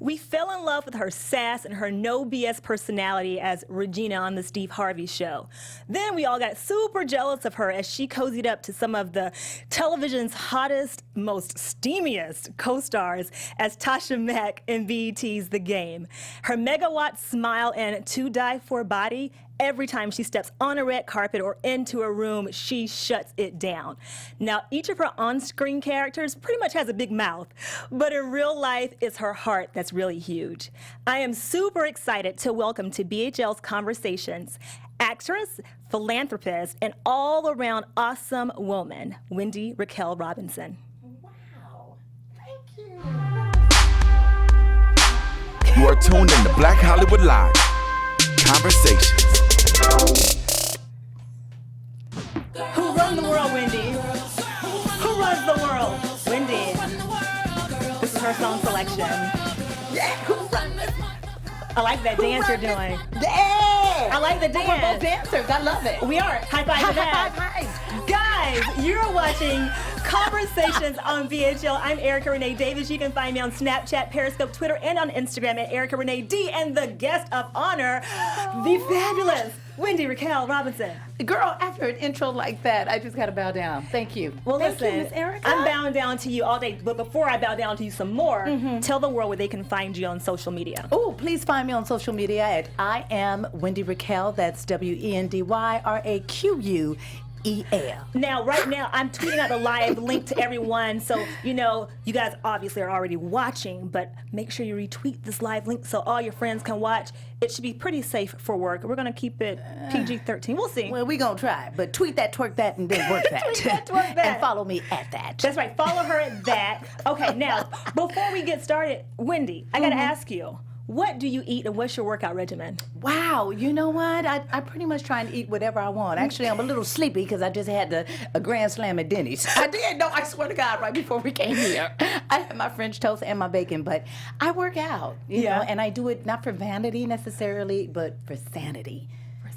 We fell in love with her sass and her no BS personality as Regina on the Steve Harvey Show. Then we all got super jealous of her as she cozied up to some of the television's hottest, most steamiest co-stars as Tasha Mack in BET's The Game. Her megawatt smile and to die for body, every time she steps on a red carpet or into a room, she shuts it down. Now, each of her on-screen characters pretty much has a big mouth, but in real life, it's her heart that's really huge. I am super excited to welcome to BHL's Conversations actress, philanthropist, and all-around awesome woman, Wendy Raquel Robinson. Wow, thank you. You are tuned in to Black Hollywood Live. Conversations. Who runs the world, Wendy? Who runs the world? Wendy. This is her song selection. Yeah, who runs this? I like that dance you're doing. Yeah! I like the dance. We're both dancers. I love it. We are. High five for that. High five. Guys, you're watching Conversations on BHL. I'm Erica Renee Davis. You can find me on Snapchat, Periscope, Twitter, and on Instagram at Erica Renee D. And the guest of honor, the fabulous Wendy Raquel Robinson. Girl, after an intro like that, I just got to bow down. Thank you. Well, Thank listen, you, Miss Erica. I'm bowing down to you all day. But before I bow down to you some more, tell the world where they can find you on social media. Oh, please find me on social media at I am Wendy Raquel. That's WendyRaquel. Now, right now, I'm tweeting out the live link to everyone. So, you know, you guys obviously are already watching, but make sure you retweet this live link so all your friends can watch. It should be pretty safe for work. We're going to keep it PG-13. We'll see. Well, we're going to try. But tweet that, twerk that, and then work that. Tweet that, twerk that. And follow me at that. That's right. Follow her at that. Okay, now, before we get started, Wendy, I got to ask you, what do you eat and what's your workout regimen? Wow, you know what? I pretty much try and eat whatever I want. Actually, I'm a little sleepy because I just had a grand slam at Denny's. I did. No, I swear to God, right before we came here. I had my French toast and my bacon, but I work out, you know, and I do it not for vanity necessarily, but for sanity.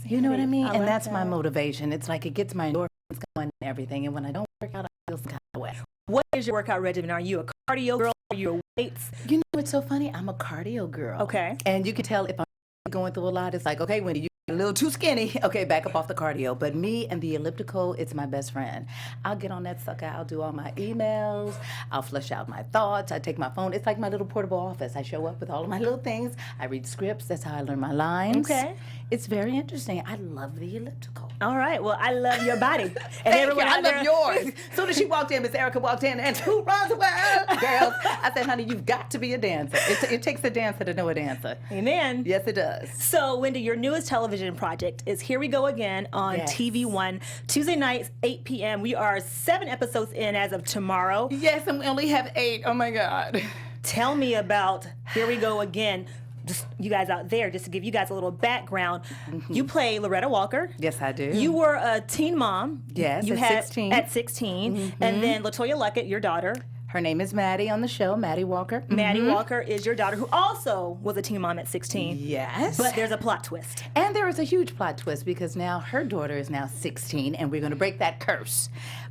You know what I mean? And that's my motivation. It's like it gets my endorphins going and everything, and when I don't work out, I feel some kind of way. What is your workout regimen? Are you a cardio girl? Are you a weights? You know what's so funny? I'm a cardio girl. Okay. And you can tell if I'm going through a lot, it's like, okay, Wendy, you're a little too skinny. Okay, back up off the cardio. But me and the elliptical, it's my best friend. I'll get on that sucker. I'll do all my emails. I'll flush out my thoughts. I take my phone. It's like my little portable office. I show up with all of my little things. I read scripts. That's how I learn my lines. Okay. It's very interesting. I love the elliptical. All right. Well, I love your body. And Thank everyone you. I out love there, yours. As soon as she walked in, Miss Erica walked in, and who runs the world? Girls. I said, honey, you've got to be a dancer. It takes a dancer to know a dancer. Amen. Yes, it does. So, Wendy, your newest television project is Here We Go Again on TV1, Tuesday nights, 8 p.m. We are 7 episodes in as of tomorrow. Yes, and we only have 8. Oh, my God. Tell me about Here We Go Again. Just you guys out there, just to give you guys a little background, you play Loretta Walker. Yes, I do. You were a teen mom. Yes, you at had, 16. At 16. And then LaToya Luckett, your daughter. Her name is Maddie on the show, Maddie Walker. Maddie Walker is your daughter, who also was a teen mom at 16. Yes. But there's a plot twist. And there is a huge plot twist because now her daughter is now 16, and we're going to break that curse.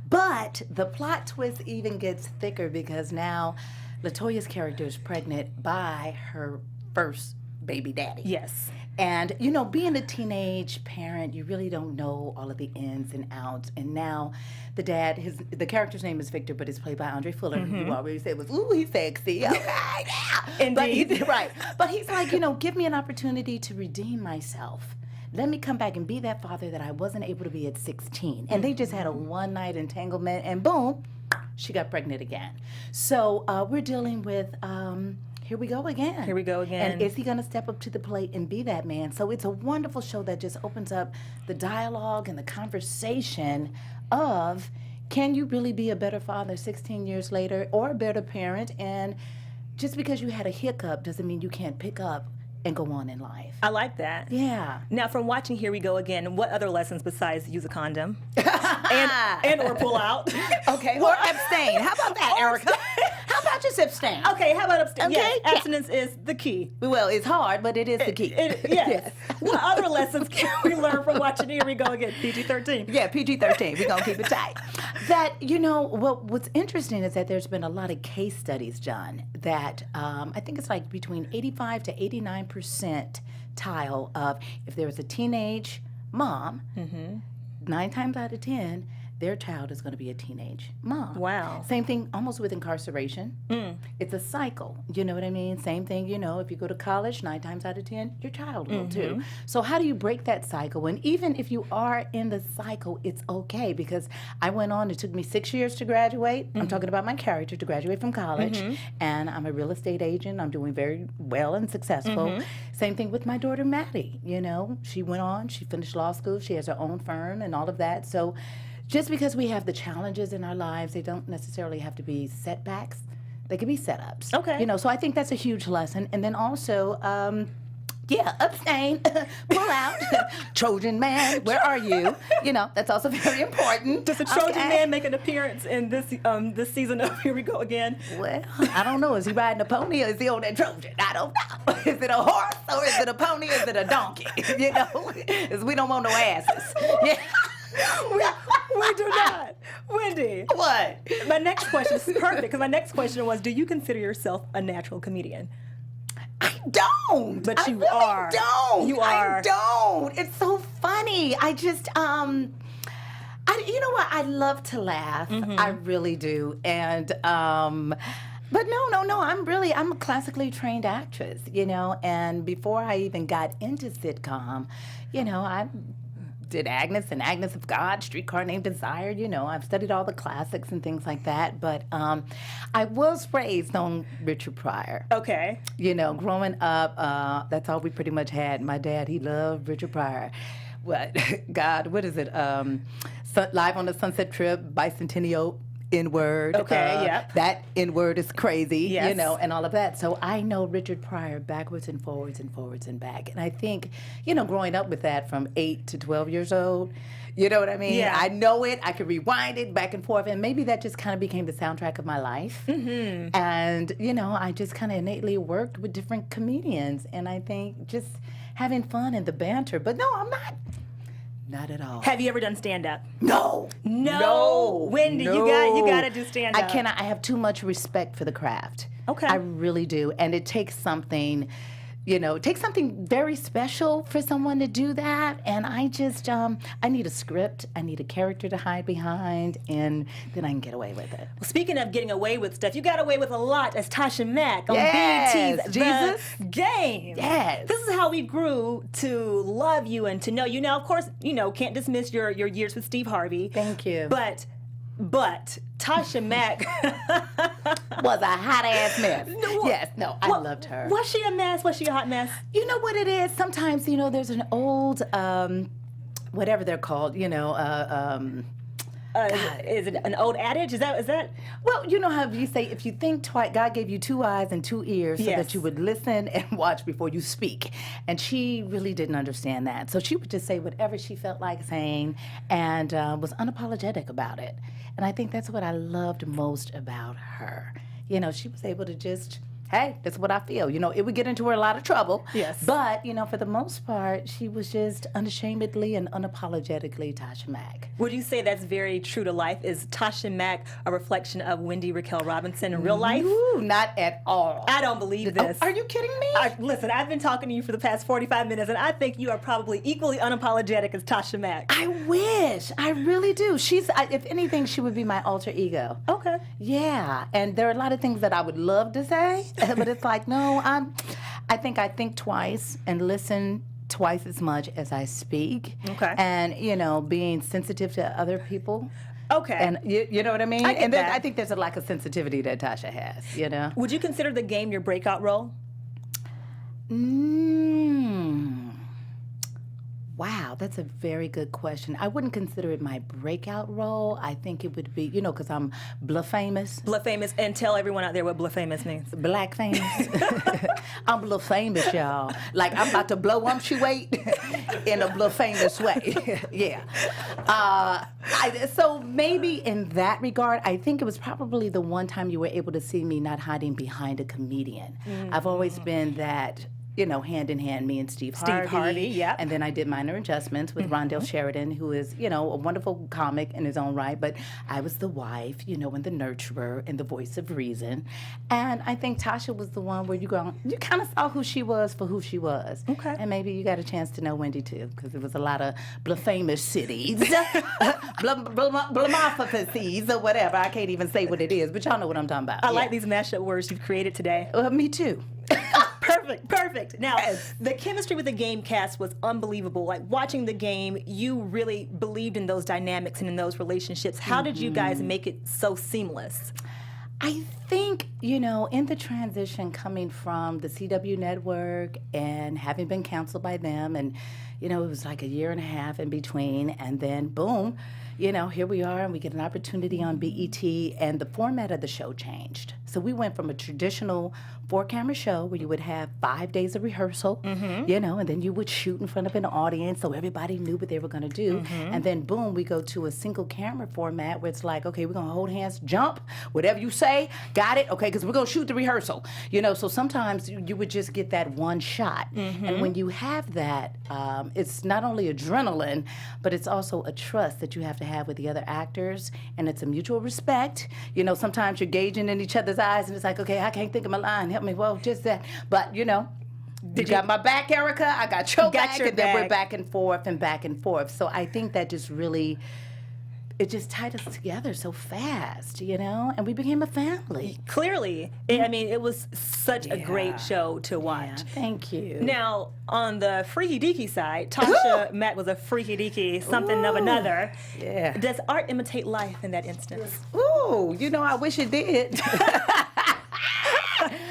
But the plot twist even gets thicker because now LaToya's character is pregnant by her first baby daddy. Yes. And, you know, being a teenage parent, you really don't know all of the ins and outs. And now the dad, the character's name is Victor, but it's played by Andre Fuller, who already said was, ooh, he's sexy. Okay, yeah. Indeed. Right. But he's like, you know, give me an opportunity to redeem myself. Let me come back and be that father that I wasn't able to be at 16. And they just had a one-night entanglement, and boom, she got pregnant again. So we're dealing with... Here we go again. Here we go again. And is he going to step up to the plate and be that man? So it's a wonderful show that just opens up the dialogue and the conversation of, can you really be a better father 16 years later or a better parent? And just because you had a hiccup doesn't mean you can't pick up and go on in life. I like that. Yeah. Now, from watching Here We Go Again, what other lessons besides use a condom and or pull out? Okay. Or abstain. How about that, Erica? How about just abstain. Okay, how about abstain? Okay, Yes, yeah. abstinence is the key. Well, it's hard, but it is the key. Yes. What other lessons can we learn from watching Here We Go Again, PG-13? Yeah, PG-13. We're going to keep it tight. That, what's interesting is that there's been a lot of case studies, John, that I think it's like between 85 to 89% tile of if there was a teenage mom, 9 times out of 10, their child is going to be a teenage mom. Wow. Same thing almost with incarceration. It's a cycle. You know what I mean? Same thing, if you go to college, 9 times out of 10, your child will too. So how do you break that cycle? And even if you are in the cycle, it's okay because I went on, it took me 6 years to graduate. I'm talking about my character to graduate from college. And I'm a real estate agent. I'm doing very well and successful. Same thing with my daughter, Maddie. She went on, she finished law school. She has her own firm and all of that. So just because we have the challenges in our lives, they don't necessarily have to be setbacks. They can be setups. Okay. So I think that's a huge lesson. And then also, abstain, pull out, Trojan man, where are you? That's also very important. Does the Trojan man make an appearance in this season of Here We Go Again? Well, I don't know. Is he riding a pony or is he on that Trojan? I don't know. Is it a horse or is it a pony or is it a donkey? Because we don't want no asses. Yeah. We do not. Wendy. What? My next question is perfect because my next question was, do you consider yourself a natural comedian? I don't. But you I really are. Don't. You are. I don't. It's so funny. I just you know what? I love to laugh. I really do. And but no. I'm a classically trained actress, and before I even got into sitcom, I did Agnes and Agnes of God, Streetcar Named Desire. I've studied all the classics and things like that. But I was raised on Richard Pryor. Okay. Growing up, that's all we pretty much had. My dad, he loved Richard Pryor. What is it? Live on the Sunset Trip, Bicentennial N-word. Okay, yep. That N-word is crazy, Yes. And all of that. So I know Richard Pryor backwards and forwards and forwards and back. And I think, growing up with that from 8 to 12 years old, you know what I mean? Yeah. I know it. I could rewind it back and forth. And maybe that just kind of became the soundtrack of my life. And, I just kind of innately worked with different comedians. And I think just having fun and the banter. But no, I'm not. Not at all. Have you ever done stand-up? No. Wendy, No. you gotta do stand-up. I cannot. I have too much respect for the craft. Okay. I really do. And it takes something, it takes something very special for someone to do that. And I just, I need a script. I need a character to hide behind, and then I can get away with it. Well, speaking of getting away with stuff, you got away with a lot as Tasha Mack on Yes, BET's Jesus. The Game. Yes. This is how we grew to love you and to know you. Now, of course, can't dismiss your years with Steve Harvey. Thank you. But Tasha Mack Was a hot-ass mess. No, Yes, no, I loved her. Was she a mess? Was she a hot mess? You know what it is? Sometimes, there's an old, whatever they're called, Is it an old adage? Is that? Well, you know how you say, if you think twice, God gave you 2 eyes and 2 ears so Yes. that you would listen and watch before you speak. And she really didn't understand that. So she would just say whatever she felt like saying and was unapologetic about it. And I think that's what I loved most about her. She was able to just, hey, that's what I feel. It would get into her a lot of trouble. Yes. But, for the most part, she was just unashamedly and unapologetically Tasha Mack. Would you say that's very true to life? Is Tasha Mack a reflection of Wendy Raquel Robinson in real life? Ooh, not at all. I don't believe this. Are you kidding me? Listen, I've been talking to you for the past 45 minutes, and I think you are probably equally unapologetic as Tasha Mack. I wish. I really do. If anything, she would be my alter ego. Okay. Yeah, and there are a lot of things that I would love to say, but it's like, no, I think twice and listen twice as much as I speak. Okay. And, being sensitive to other people. Okay. And you know what I mean? I get and then that. I think there's a lack of sensitivity that Tasha has, Would you consider The Game your breakout role? Wow, that's a very good question. I wouldn't consider it my breakout role. I think it would be, because I'm bluff famous. Bluff famous, and tell everyone out there what bluff famous means. Black famous. I'm bluff famous, y'all. Like I'm about to blow weight in a bluff famous way. Yeah. So maybe in that regard, I think it was probably the one time you were able to see me not hiding behind a comedian. I've always been that, hand in hand, me and Steve Harvey. Yeah. And then I did Minor Adjustments with Rondell Sheridan, who is, a wonderful comic in his own right. But I was the wife, and the nurturer and the voice of reason. And I think Tasha was the one where you kind of saw who she was for who she was. Okay. And maybe you got a chance to know Wendy too, because there was a lot of famous cities, blamophacies or whatever. I can't even say what it is, but y'all know what I'm talking about. I like these mashup words you've created today. Me too. Perfect. Now, the chemistry with the game cast was unbelievable. Like, watching the game, you really believed in those dynamics and in those relationships. How did you guys make it so seamless? I think, in the transition coming from the CW network and having been counseled by them, and, it was like a year and a half in between, and then boom, here we are, and we get an opportunity on BET, and the format of the show changed. So we went from a traditional 4-camera show where you would have 5 days of rehearsal, and then you would shoot in front of an audience so everybody knew what they were going to do. And then, boom, we go to a single camera format where it's like, okay, we're going to hold hands, jump, whatever you say, got it, okay, because we're going to shoot the rehearsal. So sometimes you would just get that one shot. And when you have that, it's not only adrenaline, but it's also a trust that you have to have with the other actors, and it's a mutual respect. Sometimes you're gauging in each other's eyes, and it's like, okay, I can't think of my line. Help me. Well, just that. But, you got my back, Erica. I got your back. And then we're back and forth and back and forth. So I think that just really, it just tied us together so fast, and we became a family. Clearly. It was such a great show to watch. Yeah, thank you. Now, on the freaky deaky side, Tasha Mack was a freaky deaky something of another. Yeah. Does art imitate life in that instance? Ooh, I wish it did.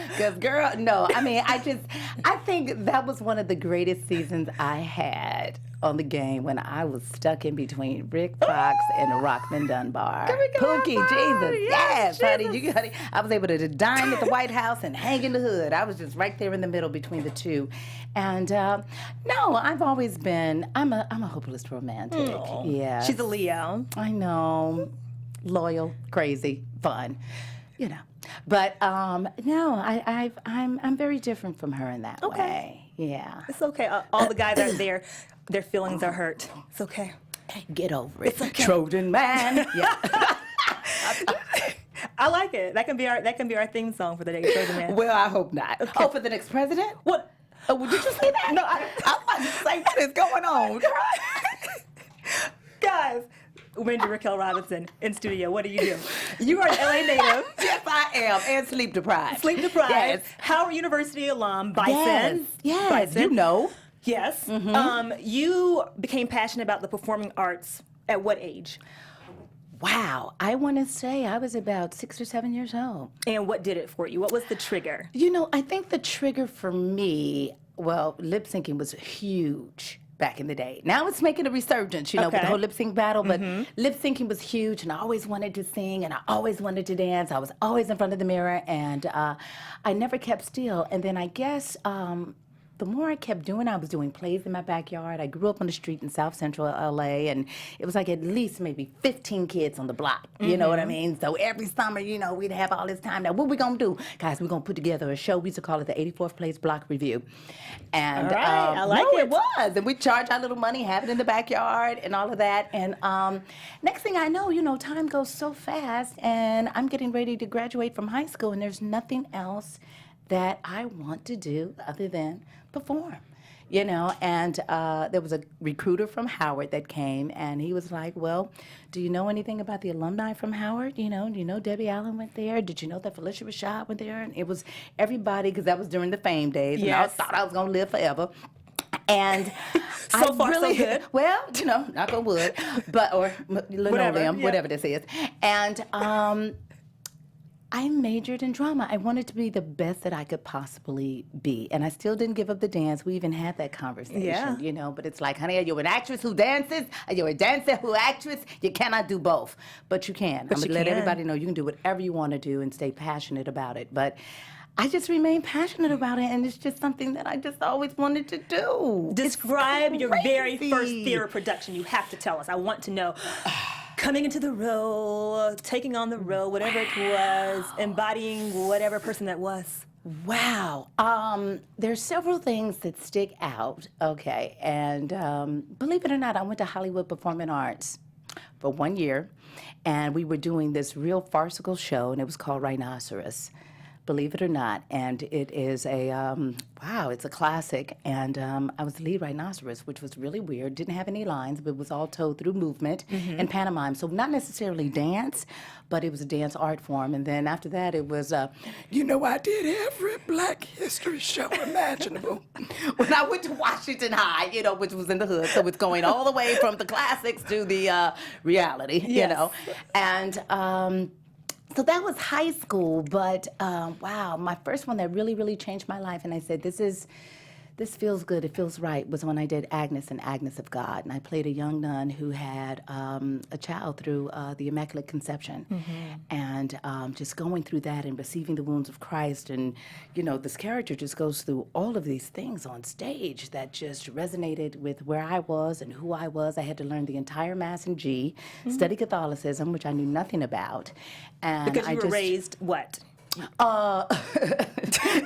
Because, girl, no. I think that was one of the greatest seasons I had on the game when I was stuck in between Rick Fox and Rockman Dunbar. Pookie, Jesus. Yes, honey. I was able to dine at the White House and hang in the hood. I was just right there in the middle between the two. And, no, I've always been, I'm a hopeless romantic. Aww. Yeah. She's a Leo. I know. Loyal, crazy, fun, But no, I'm very different from her in that way. Yeah. It's okay. All the guys out there, their feelings are hurt. It's okay. Get over it. It's okay. Trojan man. Yeah. I like it. That can be our theme song for the day, Trojan Man. Well, I hope not. Okay. Oh, for the next president? What? Oh, did you say that? No, I was just like, what is going on? Guys. Wendy Raquel Robinson in studio. What do? You are an LA native. Yes, I am, and sleep deprived. Sleep deprived. Yes. Howard University alum, Bison. Yes. Bison. Yes. You became passionate about the performing arts at what age? Wow, I want to say I was about 6 or 7 years old. And what did it for you? What was the trigger? I think the trigger for me, lip syncing was huge back in the day. Now it's making a resurgence, with the whole lip sync battle, but lip syncing was huge, and I always wanted to sing, and I always wanted to dance. I was always in front of the mirror, and I never kept still. And then I guess the more I kept doing, I was doing plays in my backyard. I grew up on the street in South Central LA, and it was like at least maybe 15 kids on the block. You know what I mean? So every summer, we'd have all this time. Now, what we gonna do? Guys, we're gonna put together a show. We used to call it the 84th Place Block Review. And all right, I like it. It was. And we charge our little money, have it in the backyard and all of that. And next thing I know, time goes so fast, and I'm getting ready to graduate from high school, and there's nothing else that I want to do other than perform, and there was a recruiter from Howard that came, and he was like, well, do you know anything about the alumni from Howard? Do you know Debbie Allen went there? Did you know that Felicia Rashad went there? And it was everybody, because that was during the fame days, and I thought I was going to live forever. And so far, so good. Well, knock on wood, but or linoleum, whatever this is. And I majored in drama. I wanted to be the best that I could possibly be. And I still didn't give up the dance. We even had that conversation, you know. But it's like, honey, are you an actress who dances? Are you a dancer who actress? You cannot do both. But you can. But I'm going to let everybody know you can do whatever you want to do and stay passionate about it. But I just remain passionate about it, and it's just something that I just always wanted to do. Describe your very first theater production. You have to tell us. I want to know. Coming into the role, taking on the role, whatever it was, embodying whatever person that was. Wow. There's several things that stick out, okay, and believe it or not, I went to Hollywood Performing Arts for 1 year, and we were doing this real farcical show, and it was called Rhinoceros. Believe it or not, and it is a, it's a classic, and I was the lead rhinoceros, which was really weird. Didn't have any lines, but it was all told through movement and pantomime, so not necessarily dance, but it was a dance art form, and then after that it was, I did every Black History show imaginable. When I went to Washington High, you know, which was in the hood, so it's going all the way from the classics to the reality, you know, and so that was high school, but wow, my first one that really, really changed my life, and I said, this feels good, it feels right, was when I did Agnes and Agnes of God, and I played a young nun who had a child through the Immaculate Conception, and just going through that and receiving the wounds of Christ, and you know, this character just goes through all of these things on stage that just resonated with where I was and who I was. I had to learn the entire Mass in G, study Catholicism, which I knew nothing about, and because you were raised what?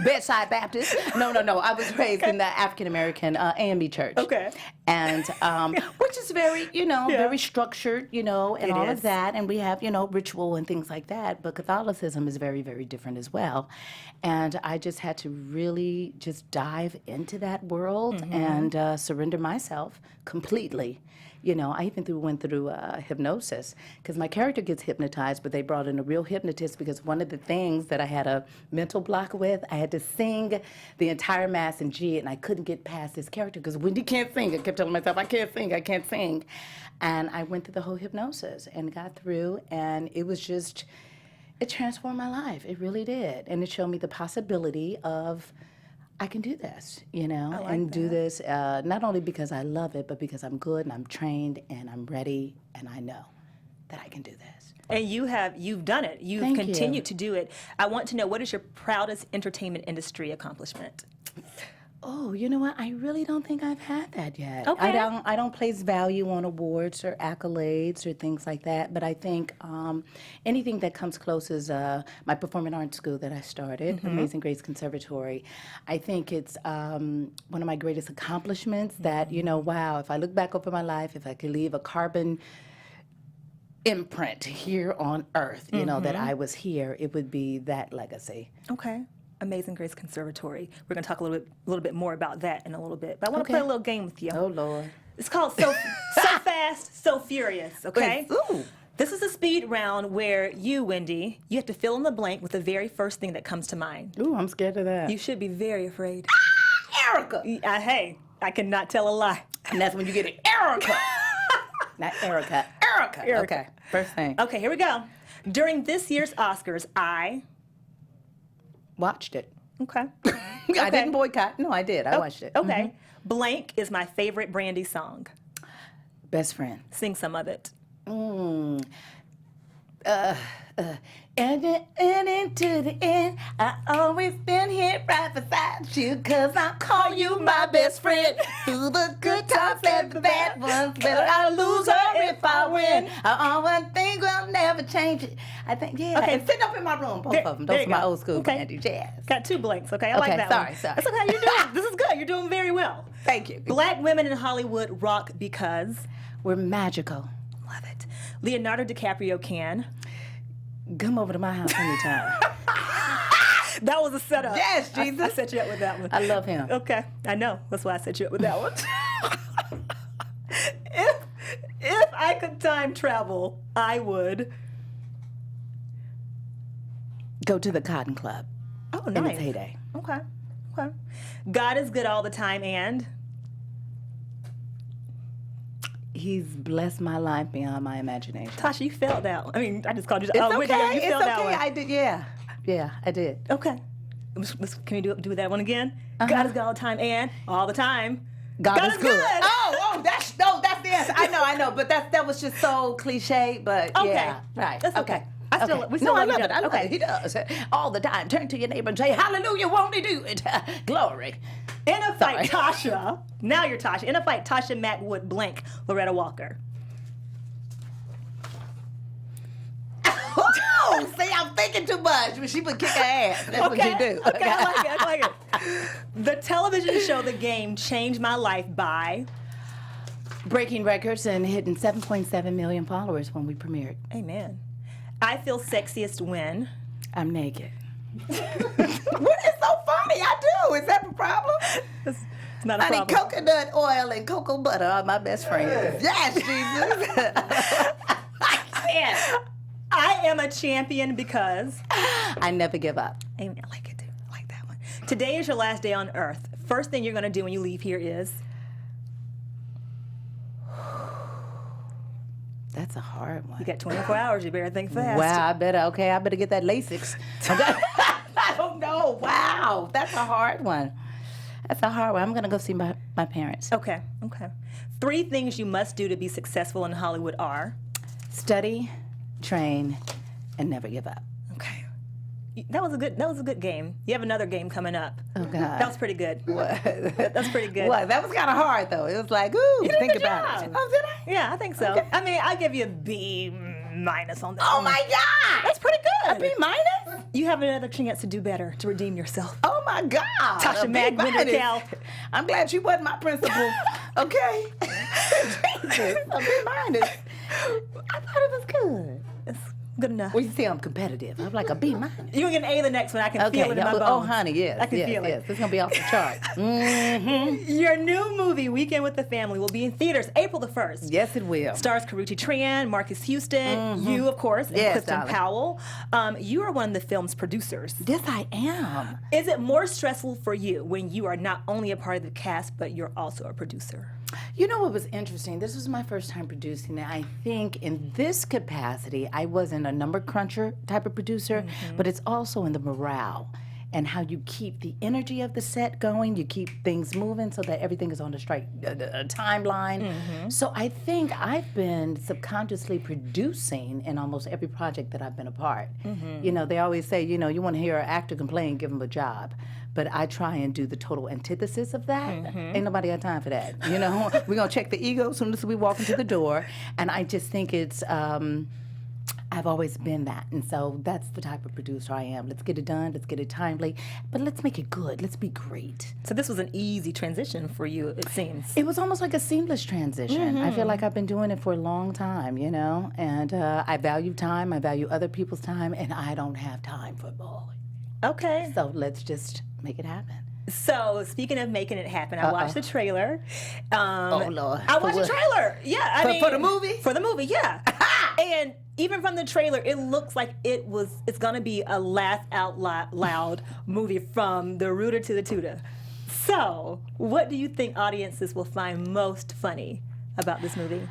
Bedside Baptist. No. I was raised in the African American AME church. Okay. And which is very, very structured, and it all is. of that. And we have, ritual and things like that. But Catholicism is very, very different as well. And I just had to really just dive into that world and surrender myself completely. I even went through hypnosis because my character gets hypnotized, but they brought in a real hypnotist because one of the things that I had a mental block with, I had to sing the entire Mass in G, and I couldn't get past this character because Wendy can't sing. I kept telling myself, I can't sing. And I went through the whole hypnosis and got through, and it was just, it transformed my life. It really did. And it showed me the possibility of, I can do this, do this not only because I love it, but because I'm good and I'm trained and I'm ready and I know that I can do this. And you've done it. You've continued to do it. I want to know, what is your proudest entertainment industry accomplishment? Oh, you know what? I really don't think I've had that yet. Okay. I don't place value on awards or accolades or things like that, but I think anything that comes close is my performing arts school that I started, Amazing Grace Conservatory. I think it's one of my greatest accomplishments that, wow, if I look back over my life, if I could leave a carbon imprint here on earth, that I was here, it would be that legacy. Okay. Amazing Grace Conservatory. We're going to talk a little bit more about that in a little bit. But I want to play a little game with you. Oh, Lord. It's called So Fast, So Furious, okay? Ooh. This is a speed round where you, Wendy, you have to fill in the blank with the very first thing that comes to mind. Ooh, I'm scared of that. You should be very afraid. Erica! Hey, I cannot tell a lie. And that's when you get it, Erica! Not Erica. Erica! Okay, first thing. Okay, here we go. During this year's Oscars, I... watched it. Okay. I didn't boycott. No, I did. I watched it. Okay. Blank is my favorite Brandy song. Best friend. Sing some of it. And into the end, I always been here right beside you, 'cause I call you my best friend. Through the good times and the bad ones, better I lose her if I win. I always think I'll never change it. I think, Okay. and sitting up in my room, both of them. Those are my old school Brandy jazz. Got 2 blanks, okay? I like that sorry. one. That's okay, you're doing, this is good, you're doing very well. Thank you. Black women in Hollywood rock because... We're magical. Love it. Leonardo DiCaprio can... Come over to my house anytime. That was a setup. Yes, Jesus. I set you up with that one. I love him. Okay, I know. That's why I set you up with that one. If I could time travel, I would... Go to the Cotton Club. Oh, In nice. its heyday. Okay. God is good all the time, and... He's blessed my life beyond my imagination. Tasha, you failed that one. I mean, I just called you... It's okay. Wendy, you failed that one. I did, yeah. I did. Okay. Can we do that one again? God is God all the time and all the time. God is good. Oh, that's the answer. I know, but that was just so cliche. But Okay. yeah, right. That's okay. I still love I love each it. other. Okay. He does all the time. Turn to your neighbor and say, "Hallelujah, won't he do it?" Glory. In a fight, Tasha. Now you're Tasha. In a fight, Tasha Mack would blank Loretta Walker. Oh, see, I'm thinking too much. But she would kick her ass. That's what she do. Okay, I like it. The television show The Game changed my life by breaking records and hitting 7.7 million followers when we premiered. Amen. I feel sexiest when I'm naked. What is so funny? I do. Is that a problem? it's not a Honey, problem. coconut oil and cocoa butter are my best friends. Yes, Jesus. I am a champion because I never give up. Amen. I like it too. I like that one. Today is your last day on earth. First thing you're going to do when you leave here is? That's a hard one. You got 24 hours. You better think fast. Wow, I better get that Lasix. I don't know. Wow, that's a hard one. That's a hard one. I'm going to go see my parents. Okay. 3 things you must do to be successful in Hollywood are? Study, train, and never give up. Okay. That was a good game. You have another game coming up. Oh, God. That was pretty good. What? That's pretty good. What? That was kind of hard, though. It was like, ooh, You did a think good about job. it. Oh, did I? Yeah, I think so. Okay. I mean, I'll give you a B- on that. Oh, my God. That's pretty good. A B minus? You have another chance to do better, to redeem yourself. Oh, my God. Tasha A B Mack, Wendy minus. Raquel. I'm glad she wasn't my principal. Okay? Jesus, a B minus. I thought it was good. It's good enough. Well, you see, I'm competitive. I'm like a B minus. You're going to get an A the next one. I can Okay. feel it in my bones. Oh, honey, yes. I can feel it. Yes. It's going to be off the chart. Mm-hmm. Your new movie, Weekend with the Family, will be in theaters April the 1st. Yes, it will. Stars Karuchi Tran, Marcus Houston, you, of course, and Yes, Clifton darling. Powell. You are one of the film's producers. Yes, I am. Is it more stressful for you when you are not only a part of the cast, but you're also a producer? You know what was interesting? This was my first time producing, and I think in this capacity, I wasn't a number cruncher type of producer, but it's also in the morale and how you keep the energy of the set going, you keep things moving so that everything is on the straight timeline. So I think I've been subconsciously producing in almost every project that I've been a part. You know, they always say, you know, you want to hear an actor complain, give them a job. But I try and do the total antithesis of that. Ain't nobody got time for that. You know, we're going to check the ego as soon as we walk into the door. And I just think it's, I've always been that. And so that's the type of producer I am. Let's get it done. Let's get it timely. But let's make it good. Let's be great. So this was an easy transition for you, it seems. It was almost like a seamless transition. I feel like I've been doing it for a long time, you know. And I value time. I value other people's time. And I don't have time for boy. Okay. So let's just make it happen. So, speaking of making it happen, I watched the trailer. Oh, Lord. I For watched the what? trailer. Yeah, For the movie? For the movie, yeah. And even from the trailer, it looks like it's gonna be a laugh out loud movie from the rooter to the tutor. So, what do you think audiences will find most funny about this movie?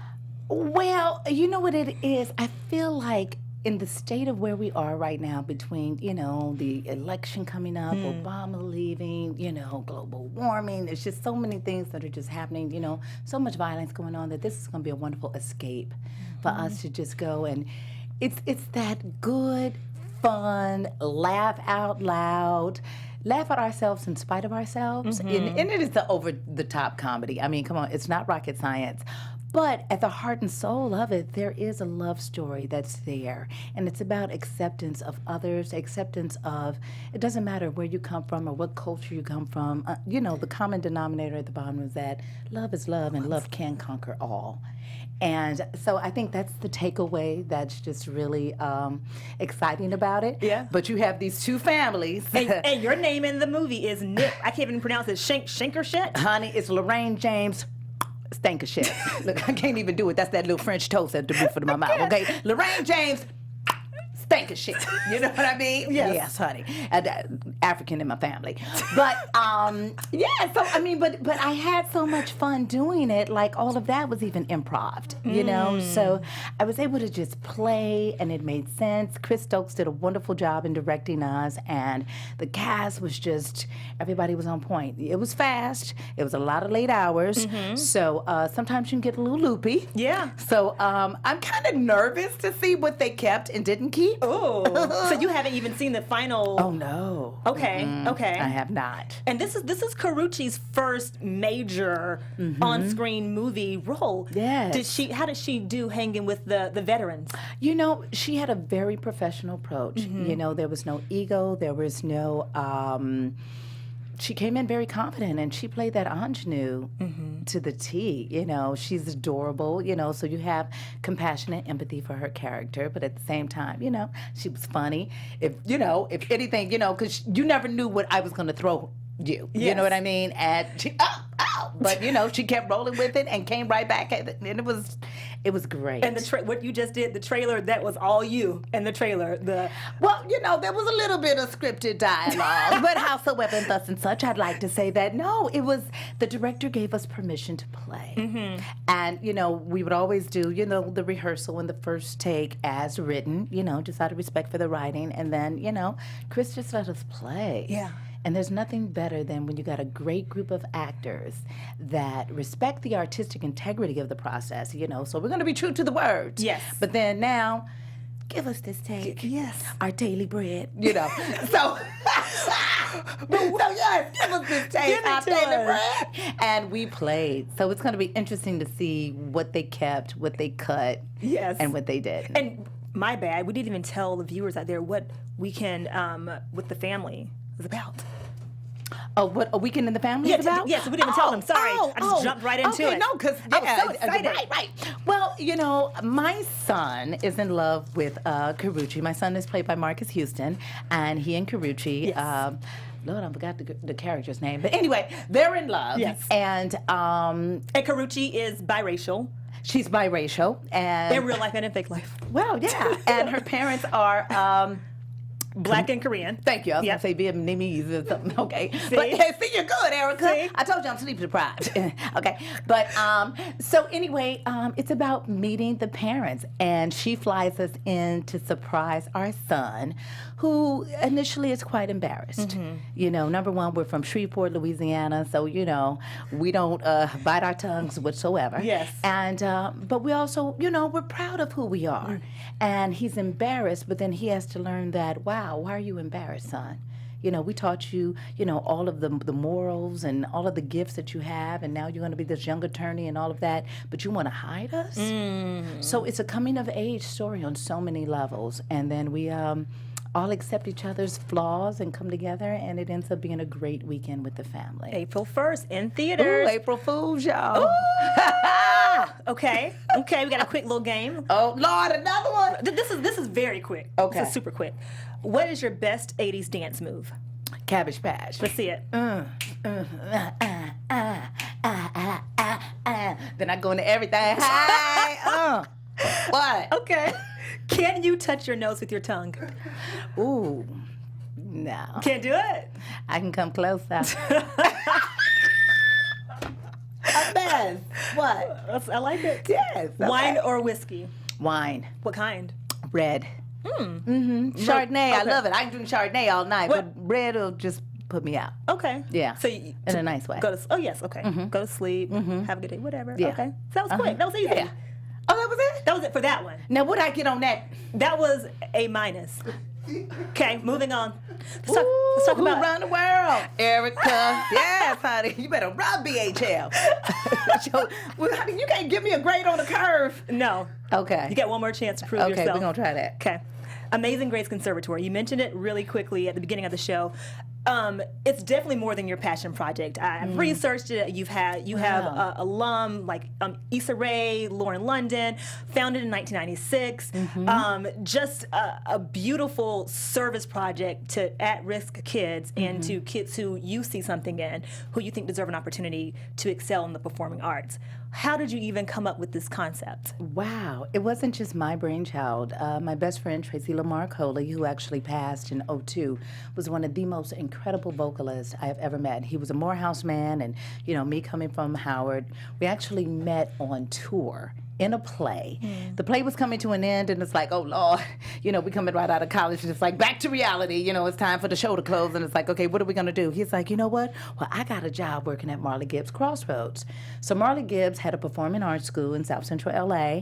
Well, you know what it is? I feel like in the state of where we are right now between, you know, the election coming up, Obama leaving, you know, global warming, there's just so many things that are just happening, you know, so much violence going on that this is going to be a wonderful escape for us to just go and it's that good, fun, laugh out loud, laugh at ourselves in spite of ourselves. And it is the over-the-top comedy. I mean, come on, it's not rocket science. But at the heart and soul of it, there is a love story that's there. And it's about acceptance of others, acceptance of, it doesn't matter where you come from or what culture you come from. You know, the common denominator at the bottom is that love is love and love can conquer all. And so I think that's the takeaway that's just really exciting about it. Yeah. But you have these two families. And your name in the movie is Nick. I can't even pronounce it. Shankershett? Honey, it's Lorraine James Stankershett. Look, I can't even do it. That's that little French toast at the roof of my mouth, okay? Lorraine James stank of shit. You know what I mean? Yes, honey. African in my family. But yeah, so I mean, but I had so much fun doing it. Like all of that was even improv, you know? So I was able to just play and it made sense. Chris Stokes did a wonderful job in directing us, and the cast was just, everybody was on point. It was fast. It was a lot of late hours. So sometimes you can get a little loopy. Yeah. So I'm kind of nervous to see what they kept and didn't keep. Oh, so you haven't even seen the final? Oh no. Okay, okay. I have not. And this is Karrueche's first major on-screen movie role. Yes. How did she do hanging with the veterans? You know, she had a very professional approach. You know, there was no ego. There was no. She came in very confident, and she played that ingenue to the T. You know, she's adorable. You know, so you have compassion and empathy for her character, but at the same time, you know, she was funny. If anything, you know, because you never knew what I was going to throw you. Yes. You know what I mean? And she, but you know, she kept rolling with it and came right back at it, and it was great. And what you just did, the trailer, that was all you in the trailer. Well, you know, there was a little bit of scripted dialogue, but howsoever and thus and such, I'd like to say that no, it was the director gave us permission to play, and you know, we would always do, you know, the rehearsal and the first take as written, you know, just out of respect for the writing, and then you know, Chris just let us play. Yeah. And there's nothing better than when you got a great group of actors that respect the artistic integrity of the process, you know. So we're going to be true to the words. Yes. But then now, give us this take. Yes. Our daily bread, you know. So yes, give us this take, our daily bread. And we played. So it's going to be interesting to see what they kept, what they cut, Yes. and what they did. And my bad, we didn't even tell the viewers out there what Weekend with the Family was about. Oh, what A Weekend in the Family is about? Yes, we didn't even tell them. Sorry, I just jumped right into it. No, because I was so excited. Right. Well, you know, my son is in love with Karrueche. My son is played by Marcus Houston, and he and Karrueche. Yes. Lord, I forgot the character's name, but anyway, they're in love. Yes. And Karrueche is biracial. she's biracial, and In real life and in fake life. well, yeah, and her parents are. Black and Korean. Thank you. I was Yep. going to say Vietnamese or something. Okay. See? But see, you're good, Erica. See? I told you I'm sleep deprived. Okay. But so anyway, it's about meeting the parents. And she flies us in to surprise our son, who initially is quite embarrassed. You know, number one, we're from Shreveport, Louisiana. So, you know, we don't bite our tongues whatsoever. Yes. And, but we also, you know, we're proud of who we are. And he's embarrassed, but then he has to learn that, wow, why are you embarrassed, son? You know, we taught you, you know, all of the morals and all of the gifts that you have, and now you're going to be this young attorney and all of that, but you want to hide us? So it's a coming-of-age story on so many levels, and then we all accept each other's flaws and come together, and it ends up being a great weekend with the family. April 1st in theaters. Ooh, April Fool's, y'all. Okay, we got a quick little game. Oh, Lord, another one. This is very quick. Okay. This is super quick. What is your best 80s dance move? Cabbage Patch. Let's see it. Then I go into everything. Hi, What? Okay. Can you touch your nose with your tongue? Ooh, no. Can't do it? I can come closer. Best. What? I like it. Yes. okay. Wine or whiskey? Wine. What kind? Red. Chardonnay. I love it. I can drink Chardonnay all night, but red will just put me out. Okay. Yeah. So in a nice way. Go to. Oh yes. Okay. Go to sleep. Have a good day. Whatever. Yeah. Okay. So that was quick. That was easy. Yeah. Oh, that was it? That was it for that one. Now, what'd I get on that? That was A-. Okay, moving on. Let's talk Who about around the world? Erica. Yes, honey. You better run BHL. Honey, you can't give me a grade on the curve. No. Okay. You get one more chance to prove Okay, yourself. we're going to try that. Okay. Amazing Grace Conservatory. You mentioned it really quickly at the beginning of the show. It's definitely more than your passion project. I've researched it. You have alum like Issa Rae, Lauren London, founded in 1996. Just a beautiful service project to at-risk kids and to kids who you see something in, who you think deserve an opportunity to excel in the performing arts. How did you even come up with this concept? Wow, it wasn't just my brainchild. My best friend, Tracy Lamar Coley, who actually passed in '02, was one of the most incredible vocalists I have ever met. He was a Morehouse man, and me coming from Howard, we actually met on tour in a play. The play was coming to an end, and it's like, oh Lord, we coming right out of college, and it's like back to reality. It's time for the show to close, and it's like, okay, what are we gonna do? He's like, you know what? Well, I got a job working at Marley Gibbs Crossroads. So Marley Gibbs had a performing arts school in South Central LA.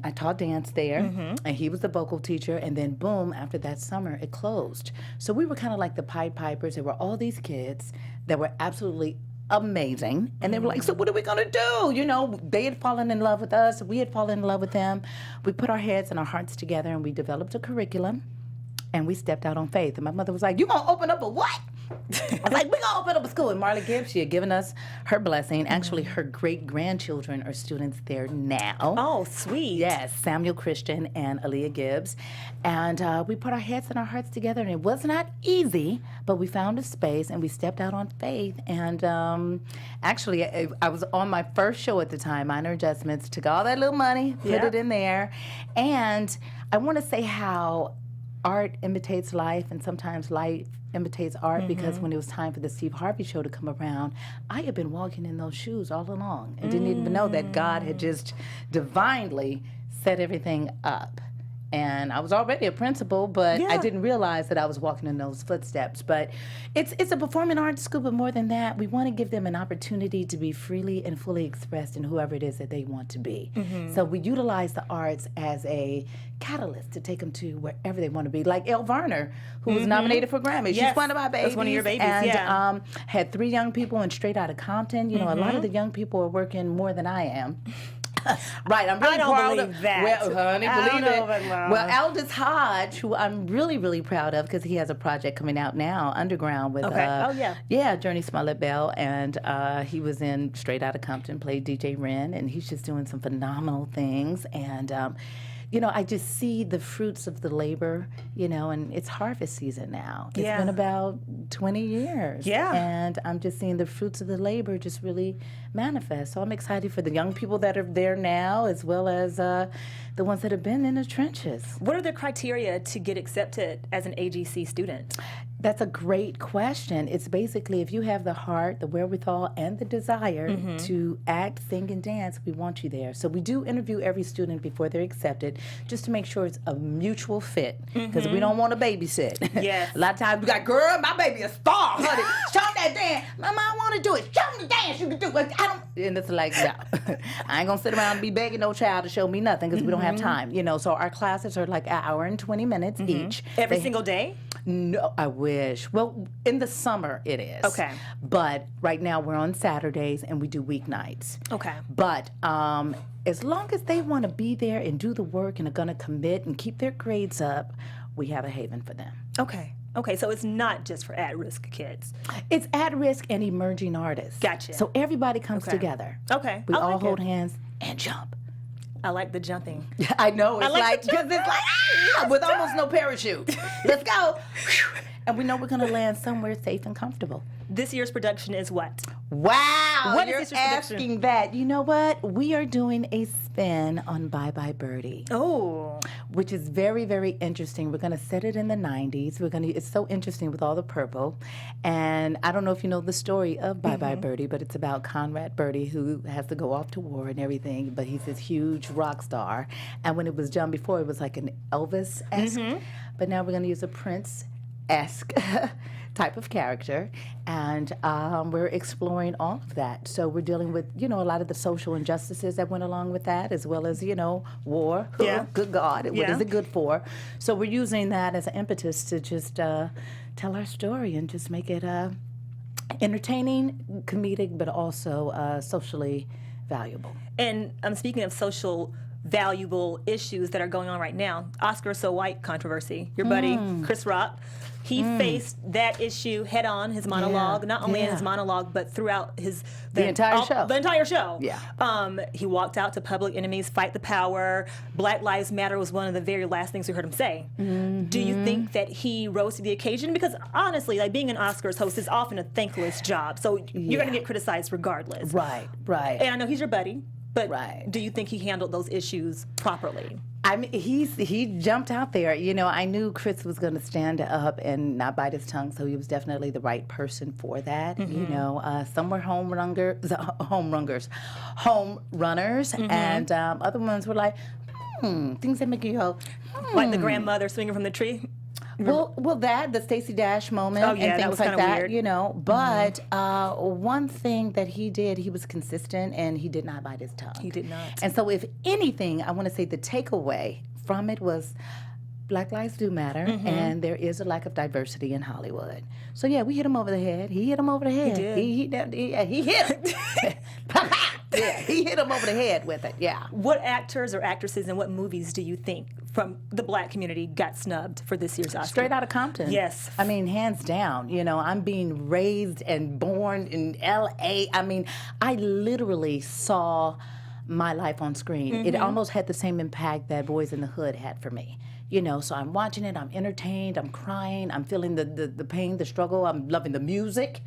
I taught dance there, and he was the vocal teacher, and then boom, after that summer, it closed. So we were kind of like the Pied Pipers. There were all these kids that were absolutely amazing, and they were like, so what are we gonna do? They had fallen in love with us, we had fallen in love with them. We put our heads and our hearts together, and we developed a curriculum, and we stepped out on faith. And my mother was like, you gonna open up a what? I was like, we're gonna open up a school. And Marley Gibbs, she had given us her blessing. Actually, her great-grandchildren are students there now. Oh, sweet. Yes, Samuel Christian and Aaliyah Gibbs. And we put our heads and our hearts together, and it was not easy, but we found a space, and we stepped out on faith. And actually, I was on my first show at the time, Minor Adjustments, took all that little money, put it in there. And I want to say how art imitates life, and sometimes life imitates art, because when it was time for the Steve Harvey Show to come around, I had been walking in those shoes all along and didn't even know that God had just divinely set everything up. And I was already a principal, but I didn't realize that I was walking in those footsteps. But it's a performing arts school, but more than that, we want to give them an opportunity to be freely and fully expressed in whoever it is that they want to be. So we utilize the arts as a catalyst to take them to wherever they want to be. Like Elle Varner, who was nominated for Grammy. She's one of my babies. That's one of your babies, and, had 3 young people and straight out of Compton. A lot of the young people are working more than I am. Right, I'm really proud of that. Well, honey, believe it. Well, Well, Aldous Hodge, who I'm really, really proud of, because he has a project coming out now, Underground, with Journey Smollett Bell, and he was in Straight Outta Compton, played DJ Ren, and he's just doing some phenomenal things. And I just see the fruits of the labor, and it's harvest season now. It's been about 20 years. And I'm just seeing the fruits of the labor just really manifest. So I'm excited for the young people that are there now, as well as the ones that have been in the trenches. What are the criteria to get accepted as an AGC student? That's a great question. It's basically, if you have the heart, the wherewithal, and the desire to act, sing, and dance, we want you there. So we do interview every student before they're accepted, just to make sure it's a mutual fit, because we don't want to babysit. Yes. A lot of times we got, girl, my baby a star, honey. Show them that dance. Mama, I want to do it. Show them the dance you can do it. I don't. And it's like, no. I ain't going to sit around and be begging no child to show me nothing, because we don't have time. So our classes are like an hour and 20 minutes each. Every single day? No, I wish. Well, in the summer it is. Okay. But right now we're on Saturdays and we do weeknights. Okay. But as long as they want to be there and do the work and are going to commit and keep their grades up, we have a haven for them. Okay. Okay, so it's not just for at-risk kids. It's at-risk and emerging artists. Gotcha. So everybody comes together. Okay. We I all like hold it. hands and jump. I like the jumping. I know, it's like because it's like, with almost no parachute. Let's go. And we know we're going to land somewhere safe and comfortable. This year's production is what? Wow, What is you're this year's production? asking that. You know what? We are doing a spin on Bye Birdie. Oh. Which is very, very interesting. We're going to set it in the 90s. It's so interesting with all the purple. And I don't know if you know the story of Bye Birdie, but it's about Conrad Birdie, who has to go off to war and everything, but he's this huge rock star. And when it was done before, it was like an Elvis-esque. But now we're going to use a Prince-esque type of character, and we're exploring all of that. So we're dealing with, a lot of the social injustices that went along with that, as well as, war. Yeah. Good God, what Yeah. is it good for? So we're using that as an impetus to just tell our story and just make it entertaining, comedic, but also socially valuable. And I'm speaking of social valuable issues that are going on right now. Oscar So White controversy. Your buddy, Chris Rock, He faced that issue head on, his monologue, not only in his monologue, but throughout the entire show. The entire show. Yeah. He walked out to Public Enemy's Fight the Power. Black Lives Matter was one of the very last things we heard him say. Do you think that he rose to the occasion? Because honestly, like being an Oscars host is often a thankless job. So you're going to get criticized regardless. Right, right. And I know he's your buddy, but do you think he handled those issues properly? I mean, he jumped out there. You know, I knew Chris was going to stand up and not bite his tongue, so he was definitely the right person for that. You know, some were home runners, and other ones were like, things that make you go, Like the grandmother swinging from the tree? Well, the Stacey Dash moment and things like that, weird. You know. But one thing that he did, he was consistent and he did not bite his tongue. He did not. And so, if anything, I want to say the takeaway from it was Black lives do matter, and there is a lack of diversity in Hollywood. So yeah, we hit him over the head. He hit him over the head. He did. He hit him. Yeah, he hit him over the head with it. Yeah. What actors or actresses and what movies do you think from the Black community got snubbed for this year's Oscar? Straight Outta Compton. Yes. I mean, hands down. You know, I'm being raised and born in L.A. I mean, I literally saw my life on screen. It almost had the same impact that Boys in the Hood had for me. You know, so I'm watching it, I'm entertained, I'm crying, I'm feeling the pain, the struggle, I'm loving the music.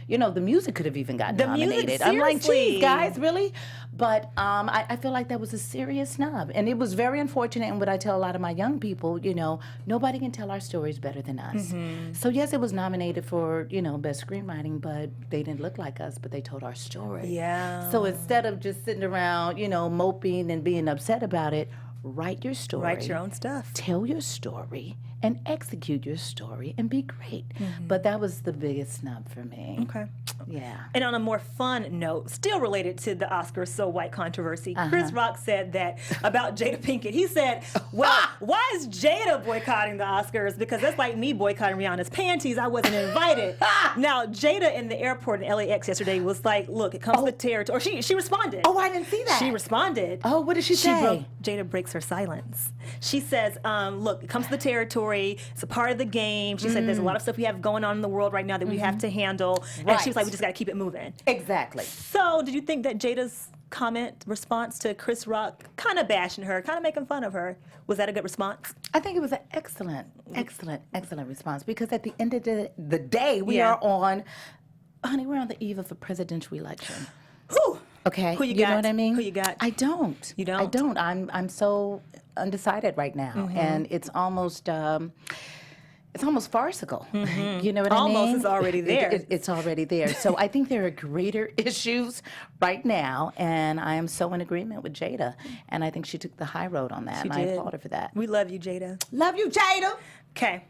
You know, the music could have even gotten nominated. Music, I'm like, seriously. geez, guys, really? But I feel like that was a serious snub. And it was very unfortunate, and what I tell a lot of my young people, you know, nobody can tell our stories better than us. So yes, it was nominated for, you know, best screenwriting, but they didn't look like us, but they told our story. Yeah. So instead of just sitting around, you know, moping and being upset about it, write your story. Write your own stuff. Tell your story and execute your story and be great. But that was the biggest snub for me. Okay. Yeah. And on a more fun note, still related to the Oscars So White controversy, Chris Rock said that about Jada Pinkett. He said, well, why is Jada boycotting the Oscars? Because that's like me boycotting Rihanna's panties. I wasn't invited. Now, Jada in the airport in LAX yesterday was like, look, it comes to territory. Or she responded. Oh, I didn't see that. She responded. Oh, what did she say? Jada breaks her silence. She says, look, it comes to the territory. It's a part of the game. She said there's a lot of stuff we have going on in the world right now that we have to handle. And she was like, we just got to keep it moving. Exactly. So did you think that Jada's response to Chris Rock, kind of bashing her, kind of making fun of her, was that a good response? I think it was an excellent response, because at the end of the day, we are on, honey, we're on the eve of a presidential election. Whew. Okay. Who you know got? what I mean? Who you got? I don't. You don't? I don't. I'm so undecided right now, and it's almost farcical. You know what I mean? Almost is already there. It's already there. So I think there are greater issues right now, and I am so in agreement with Jada, and I think she took the high road on that, and I applaud her for that. We love you, Jada. Love you, Jada. Okay,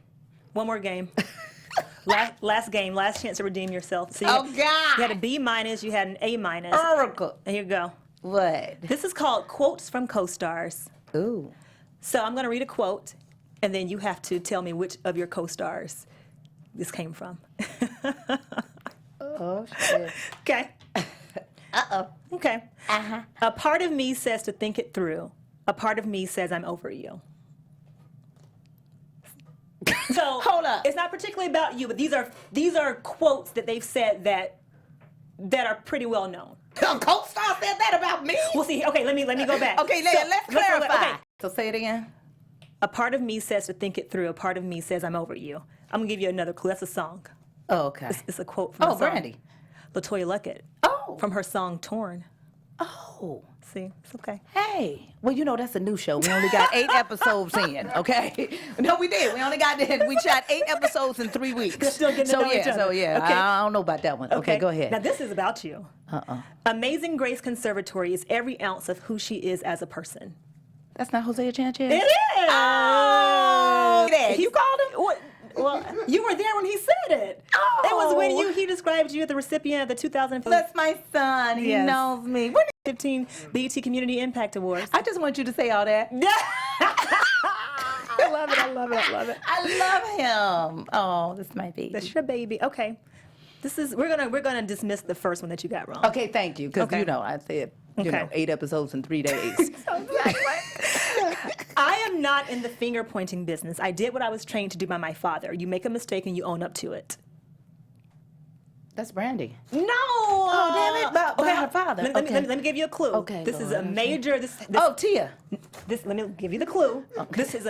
one more game. Last game, last chance to redeem yourself. So God! You had a B-, you had an A-. Erica. And here you go. What? This is called Quotes from Co-Stars. Ooh. So I'm going to read a quote, and then you have to tell me which of your co-stars this came from. Oh, shit. Okay. Uh-oh. Okay. A part of me says to think it through. A part of me says I'm over you. So Hold up. It's not particularly about you, but these are quotes that they've said that are pretty well known. A co-star said that about me? We'll see. Okay, let me go back. Okay, let's clarify. Okay. So say it again. A part of me says to think it through. A part of me says I'm over you. I'm gonna give you another clue. That's a song. Oh, okay. It's a quote from a song. Brandy. LaToya Luckett. Oh. From her song Torn. Oh. See, it's okay. Hey. Well, you know, that's a new show. We only got 8 episodes in, okay? No, we did. We shot 8 episodes in 3 weeks. They're still getting to know each other. So, yeah. Okay. I don't know about that one. Okay, go ahead. Now, this is about you. Amazing Grace Conservatory is every ounce of who she is as a person. That's not Hosea Sanchez? It is! Oh! You called him? What? Well, you were there when he said it. Oh. It was when he described you as the recipient of the 2015 That's my son. He knows me. 15 BET Community Impact Awards. I just want you to say all that. I love it. I love him. Oh, this is my baby. That's your baby. Okay. We're gonna dismiss the first one that you got wrong. Okay, thank you. Because, you know, I said, 8 episodes in 3 days. I am not in the finger pointing business. I did what I was trained to do by my father. You make a mistake and you own up to it. That's Brandy. No. Oh, damn it. By her father. Let me give you a clue. Okay, This is Lord, a major. Tia. Let me give you the clue. Okay. This is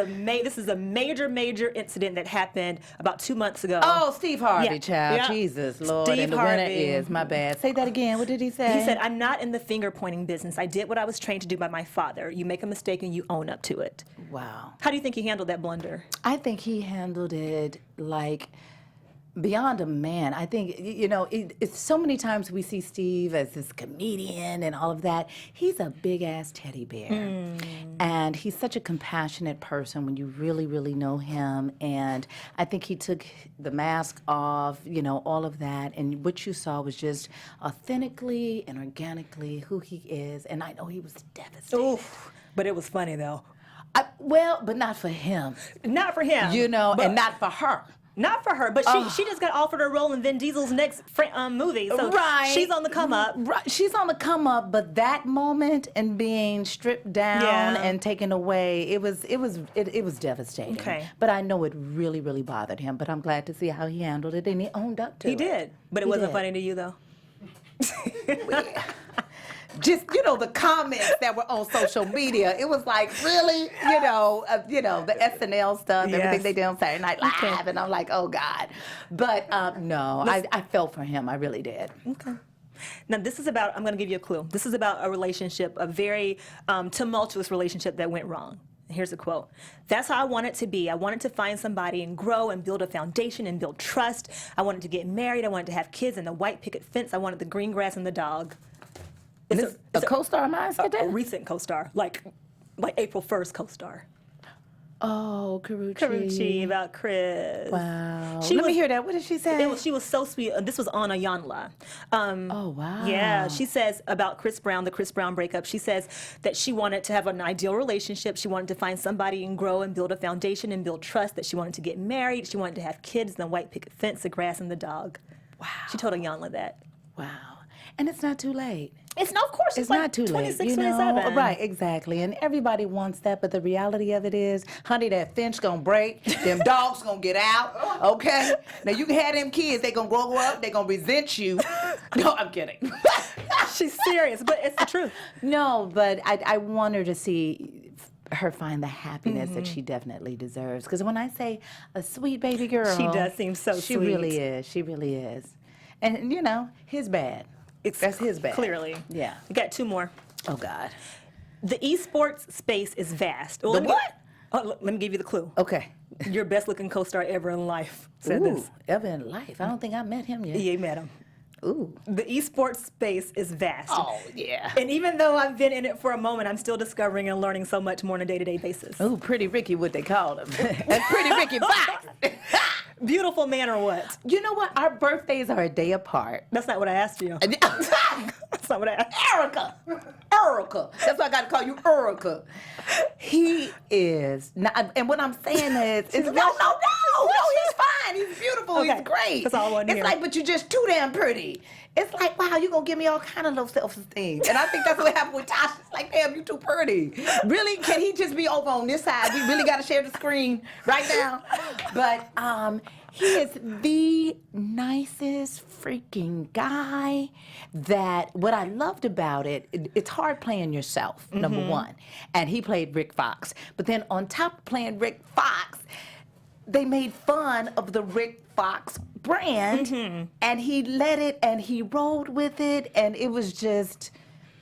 a major incident that happened about 2 months ago. Oh, Steve Harvey, Yeah. child. Yeah. Jesus, Lord. Steve and the Harvey. winner is, my bad. Say that again. What did he say? He said, I'm not in the finger pointing business. I did what I was trained to do by my father. You make a mistake and you own up to it. Wow. How do you think he handled that blunder? I think he handled it like beyond a man. I think, it's so many times we see Steve as this comedian and all of that. He's a big-ass teddy bear. And he's such a compassionate person when you really, really know him. And I think he took the mask off, all of that. And what you saw was just authentically and organically who he is. And I know he was devastated. Oof. But it was funny, though. But not for him. Not for him. And not for her. Not for her, but she just got offered a role in Vin Diesel's next movie, so right. she's on the come up. Right. She's on the come up, but that moment and being stripped down and taken away, it was devastating. Okay. But I know it really, really bothered him. But I'm glad to see how he handled it, and he owned up to it. He did, but it wasn't funny to you though. Just the comments that were on social media, it was like really, the SNL stuff, everything they did on Saturday Night Live, and I'm like, oh God. But no, I felt for him, I really did. Okay. Now this is about. I'm going to give you a clue. This is about a relationship, a very tumultuous relationship that went wrong. Here's a quote. That's how I want it to be. I wanted to find somebody and grow and build a foundation and build trust. I wanted to get married. I wanted to have kids and the white picket fence. I wanted the green grass and the dog. It's a co-star of mine? A recent co-star, like April 1st co-star. Oh, Karuchi about Chris. Wow. Let me hear that. What did she say? She was so sweet. This was on Ayanla. Oh, wow. Yeah, she says about Chris Brown, the Chris Brown breakup, she says that she wanted to have an ideal relationship. She wanted to find somebody and grow and build a foundation and build trust, that she wanted to get married. She wanted to have kids, the white picket fence, the grass, and the dog. Wow. She told Ayanla that. Wow. And it's not too late. Of course, it's like not too 26, late. 27. Right, exactly. And everybody wants that, but the reality of it is, honey, that fence gonna break, them dogs gonna get out, okay? Now you can have them kids, they gonna grow up, they gonna resent you. No, I'm kidding. She's serious, but it's the truth. No, but I want her to see her find the happiness that she definitely deserves. Because when I say a sweet baby girl, She does seem so she sweet. really is. She really is. And his bad. That's his bad. Clearly. Yeah. We got two more. Oh God. The esports space is vast. Well, The what? Let me give you the clue. Okay. Your best looking co-star ever in life said Ooh, this. ever in life. I don't think I met him yet. Yeah, you met him. Ooh. The esports space is vast. Oh, yeah. And even though I've been in it for a moment, I'm still discovering and learning so much more on a day-to-day basis. Ooh, Pretty Ricky, what they called him. And Pretty Ricky Fox. Beautiful man or what? You know what? Our birthdays are a day apart. That's not what I asked you. That's not what I asked. Erica. That's why I got to call you Erica. He is. Not, and what I'm saying is, no, he's fine. He's beautiful. Okay. He's great. That's all I wanted to hear. It's like, but you're just too damn pretty. It's like, wow, you're going to give me all kind of low self-esteem. And I think that's what happened with Tasha. It's like, damn, you too pretty. Really? Can he just be over on this side? We really got to share the screen right now. But he is the nicest freaking guy. That what I loved about it's hard playing yourself, number one. And he played Rick Fox. But then on top of playing Rick Fox, they made fun of the Rick Fox brand, and he let it, and he rolled with it, and it was just,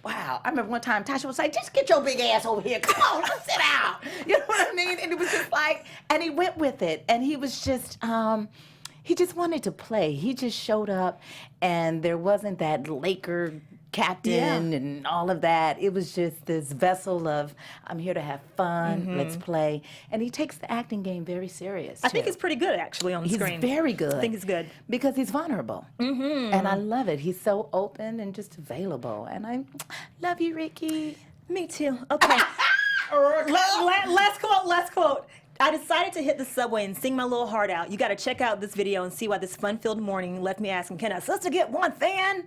wow. I remember one time Tasha was like, just get your big ass over here. Come on, let's sit down. You know what I mean? And it was just like, and he went with it, and he was just, he just wanted to play. He just showed up, and there wasn't that Laker captain and all of that. It was just this vessel of, I'm here to have fun, let's play. And he takes the acting game very serious, I think he's pretty good, actually, on the screen. He's very good. I think he's good. Because he's vulnerable. And I love it. He's so open and just available. And I love you, Ricky. Me too. Okay. Last quote. I decided to hit the subway and sing my little heart out. You got to check out this video and see why this fun-filled morning left me asking, can a sister get one fan?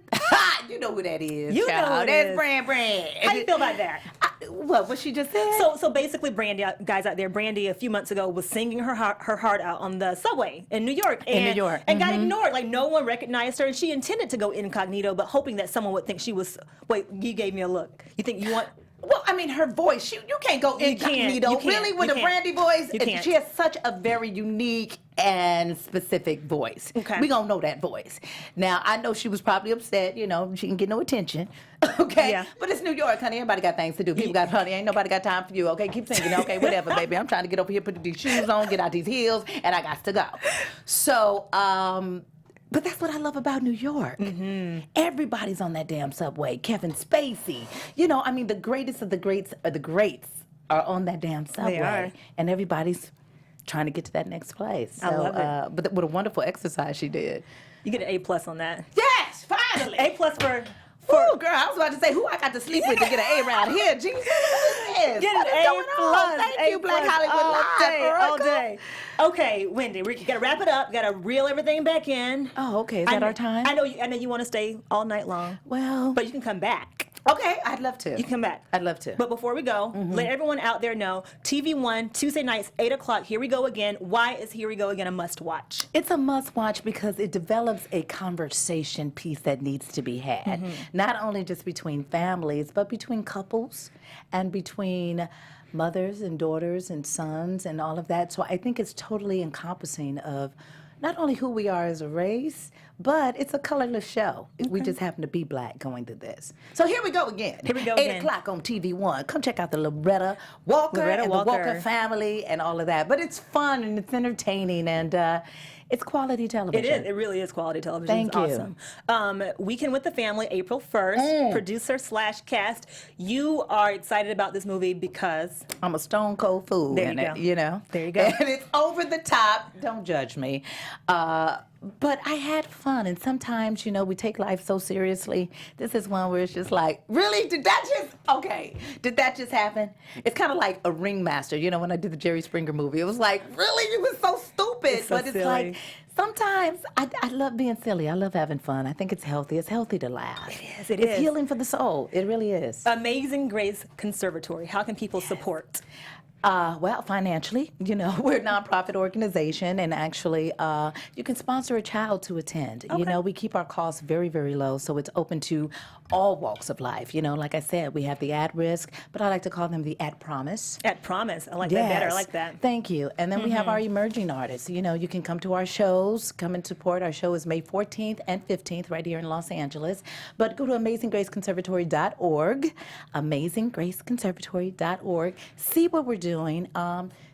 You know who that is. You know who it That's is. Brand. How you feel about that? What she just said? So basically, Brandy, guys out there, Brandy a few months ago was singing her heart out on the subway in New York. And got ignored. Like, no one recognized her, and she intended to go incognito, but hoping that someone would think she was, wait, you gave me a look. You think you want... Well, I mean, her voice, you can't go incognito. Really, with a Brandy voice? She has such a very unique and specific voice. Okay. We gonna know that voice. Now, I know she was probably upset, you know, she didn't get no attention. Okay? Yeah. But it's New York, honey. Everybody got things to do. People got, honey, ain't nobody got time for you. Okay, keep singing. Okay, whatever, baby. I'm trying to get over here, put these shoes on, get out these heels, and I got to go. So, but that's what I love about New York. Mm-hmm. Everybody's on that damn subway. Kevin Spacey. You know, I mean, the greatest of the greats are on that damn subway. They are. And everybody's trying to get to that next place. So, I love it. But what a wonderful exercise she did. You get an A+ on that. Yes, finally. A+ for... Ooh, girl, I was about to say who I got to sleep with to get an A around here. Jesus, Get an A+. Thank you, Black Hollywood Live. All day. Okay, Wendy, we gotta wrap it up. Gotta reel everything back in. Oh, okay. Is that our time? I know you want to stay all night long. Well, but you can come back. Okay, I'd love to. You can come back. I'd love to. But before we go, let everyone out there know, TV One, Tuesday nights, 8 o'clock, Here We Go Again. Why is Here We Go Again a must-watch? It's a must-watch because it develops a conversation piece that needs to be had. Not only just between families, but between couples and between mothers and daughters and sons and all of that. So I think it's totally encompassing of not only who we are as a race, but it's a colorless show. We just happen to be Black going through this. So here we go again. Here we go 8 again. o'clock on TV One. Come check out the Loretta Walker and the Walker family and all of that. But it's fun and it's entertaining and it's quality television. It is. It really is quality television. Thank it's you. Awesome. Weekend with the Family, April 1st. Producer/cast. You are excited about this movie because... I'm a stone cold fool There in you it, go. you know? There you go. And it's over the top. Don't judge me. But I had fun, and sometimes, you know, we take life so seriously. This is one where it's just like, really? Did that just happen? It's kind of like a Ringmaster, you know, when I did the Jerry Springer movie. It was like, really? It was so stupid. It's so but it's silly. like, sometimes I love being silly. I love having fun. I think it's healthy. It's healthy to laugh. It is. It's healing for the soul. It really is. Amazing Grace Conservatory. How can people support? Well, financially, you know, we're a nonprofit organization, and actually, you can sponsor a child to attend. You know, we keep our costs very, very low, so it's open to all walks of life. You know, like I said, we have the at-risk, but I like to call them the at-promise. At-promise. I like that better. I like that. Thank you. And then we have our emerging artists. You know, you can come to our shows, come and support. Our show is May 14th and 15th right here in Los Angeles. But go to AmazingGraceConservatory.org, AmazingGraceConservatory.org. See what we're doing.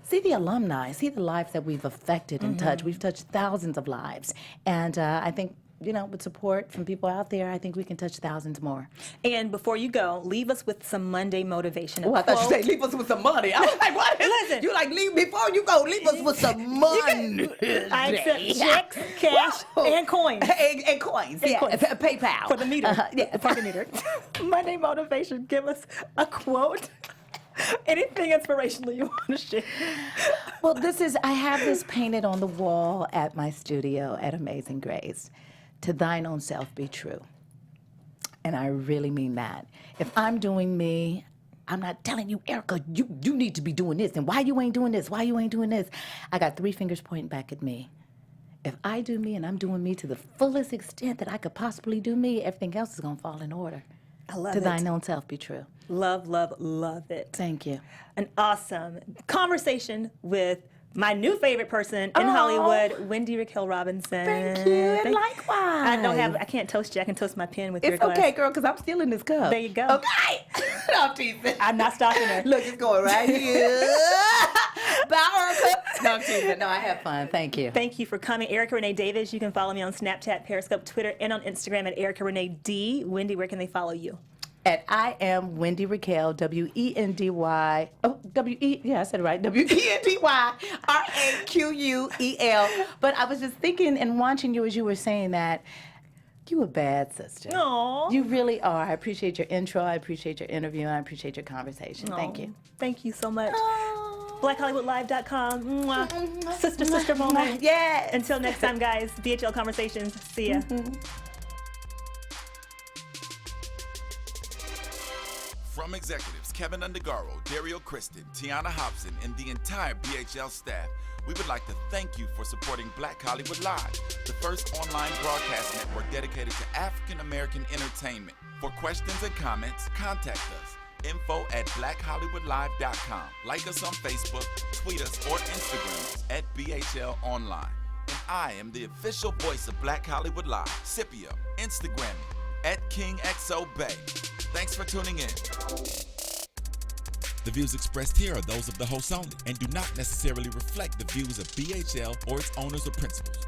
See the alumni, see the lives that we've affected and touched. We've touched thousands of lives. And I think, you know, with support from people out there, I think we can touch thousands more. And before you go, leave us with some Monday motivation. Oh, I thought you said leave us with some money. I was like, what? Listen. You like, before you go, leave us with some money. I accept checks, cash, and coins. And coins, yeah. coins. PayPal. For the meter. Yeah. For the meter. Monday motivation. Give us a quote. Anything inspirational you want to share? Well, I have this painted on the wall at my studio at Amazing Grace. To thine own self be true. And I really mean that. If I'm doing me, I'm not telling you, Erica, you need to be doing this. And why you ain't doing this? Why you ain't doing this? I got 3 fingers pointing back at me. If I do me and I'm doing me to the fullest extent that I could possibly do me, everything else is going to fall in order. I love to it. thine own self be true. Love, love, love it. Thank you. An awesome conversation with my new favorite person in Hollywood, Wendy Raquel Robinson. Thank you, and likewise. I can't toast you. I can toast my pen with your It's glass. okay, girl, because I'm still in this cup. There you go. Okay. No, I'm teasing. I'm not stopping her. Look, it's going right here. Bye, Erica. No, I'm teasing. No, I have fun. Thank you. Thank you for coming. Erica Renee Davis. You can follow me on Snapchat, Periscope, Twitter, and on Instagram at Erica Renee D. Wendy, where can they follow you? And I am Wendy Raquel, W-E-N-D-Y. Oh, yeah, I said it right. W-E-N-D-Y-R-A-Q-U-E-L. But I was just thinking and watching you as you were saying that. You a bad sister. Aww. You really are. I appreciate your intro. I appreciate your interview. And I appreciate your conversation. Thank you. Thank you so much. BlackHollywoodLive.com. Mwah. Sister moment. Yes. Until next time, guys. BHL Conversations. See ya. From executives Kevin Undergaro, Dario Kristen, Tiana Hobson, and the entire BHL staff, we would like to thank you for supporting Black Hollywood Live, the first online broadcast network dedicated to African American entertainment. For questions and comments, contact us. info@blackhollywoodlive.com. Like us on Facebook, tweet us, or Instagram us at BHL Online. And I am the official voice of Black Hollywood Live, Scipio. Instagram me @KingXOBay. Thanks for tuning in. The views expressed here are those of the hosts only and do not necessarily reflect the views of BHL or its owners or principals.